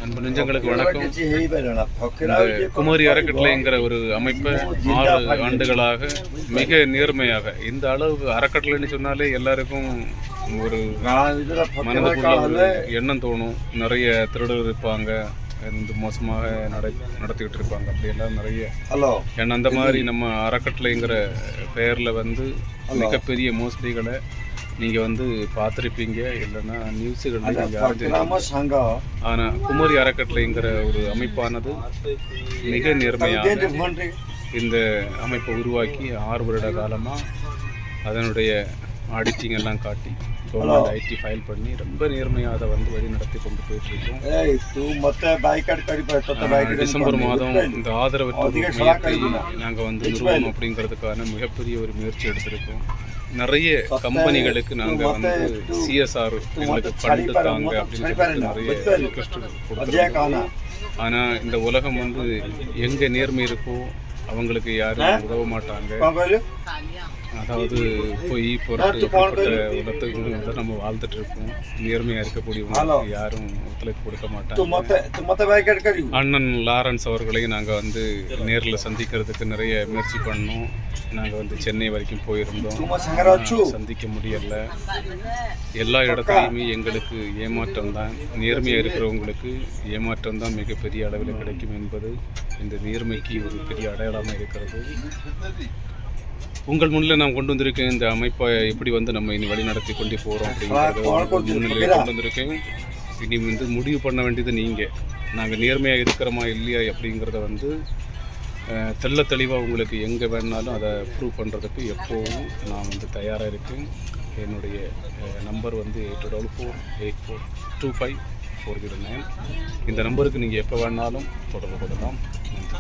அன்பு நெஞ்சங்களுக்கு வணக்கம். இந்த குமரி அறக்கட்டளைங்கிற ஒரு அமைப்பை 6 ஆண்டுகளாக மிக நேர்மையாக, இந்த அளவுக்கு அறக்கட்டளைன்னு சொன்னாலே எல்லாருக்கும் ஒரு மனதுக்குள்ள ஒரு எண்ணம் தோணும். நிறைய திருடர் இருப்பாங்க, இந்த மோசமாக நடத்திக்கிட்டு இருப்பாங்க, அப்படியெல்லாம் நிறைய ஏன்னா அந்த மாதிரி நம்ம அறக்கட்டளைங்கிற பெயரில் வந்து மிகப்பெரிய மோசடிகளை நீங்கள் வந்து பார்த்துருப்பீங்க, இல்லைன்னா நியூஸுகளில். ஆனால் குமரி அறக்கட்டளைங்கிற ஒரு அமைப்பானது மிக நேர்மையாக இந்த அமைப்பை உருவாக்கி 6 வருட காலமாக அதனுடைய ஆடிட்டிங் எல்லாம் காட்டி கவர்மெண்ட் ஐடி ஃபைல் பண்ணி ரொம்ப நேர்மையாக அதை வந்து வழி நடத்தி கொண்டு போயிட்டுருக்கோம். டிசம்பர் மாதம் இந்த ஆதரவற்ற மையத்தை நாங்கள் வந்து நிறுவனம் அப்படிங்கிறதுக்கான மிகப்பெரிய ஒரு முயற்சி எடுத்திருக்கோம். நிறைய கம்பெனிகளுக்கு நாங்கள் வந்து சிஎஸ்ஆர் எங்களுக்கு ஃபண்டு தாங்க அப்படின்னு சொல்லிட்டு நிறைய ரிக்வெஸ்ட் கொடுத்துருக்கோம். ஆனால் இந்த உலகம் வந்து எங்கே நேர்மை இருக்கோ அவங்களுக்கு யாரும் உதவ மாட்டாங்க. அதாவது போய் பொருட்பட்ட உலகத்துக்கு வந்து நம்ம வாழ்ந்துட்டு இருக்கோம். நேர்மையாக இருக்கக்கூடியவங்களுக்கு யாரும் ஒத்துழைப்பு கொடுக்க மாட்டாங்க. அண்ணன் லாரன்ஸ் அவர்களையும் நாங்கள் வந்து நேரில் சந்திக்கிறதுக்கு நிறைய முயற்சி பண்ணோம். நாங்கள் வந்து சென்னை வரைக்கும் போயிருந்தோம், சந்திக்க முடியலை. எல்லா இடத்துலையுமே எங்களுக்கு ஏமாற்றம் தான். நேர்மையாக இருக்கிறவங்களுக்கு ஏமாற்றம் தான் மிகப்பெரிய அளவில் கிடைக்கும் என்பது இந்த நேர்மைக்கு ஒரு பெரிய அடையாளமாக இருக்கிறது. உங்கள் முன்னில் நான் கொண்டு வந்திருக்கேன். இந்த அமைப்பை எப்படி வந்து நம்ம இனி வழி நடத்தி கொண்டு போகிறோம் அப்படிங்கிறத முன்னிலையை கொண்டு வந்திருக்கேன். இனி வந்து முடிவு பண்ண வேண்டியது நீங்கள். நாங்கள் நேர்மையாக இருக்கிறோமா இல்லையா அப்படிங்கிறத வந்து தெள்ள தெளிவாக உங்களுக்கு எங்கே வேணாலும் அதை ப்ரூவ் பண்ணுறதுக்கு எப்போவும் நான் வந்து தயாராக இருக்கேன். என்னுடைய நம்பர் வந்து 824484254009. இந்த நம்பருக்கு நீங்கள் எப்போ வேணாலும் தொடர்பு கொள்ளலாம். நன்றி.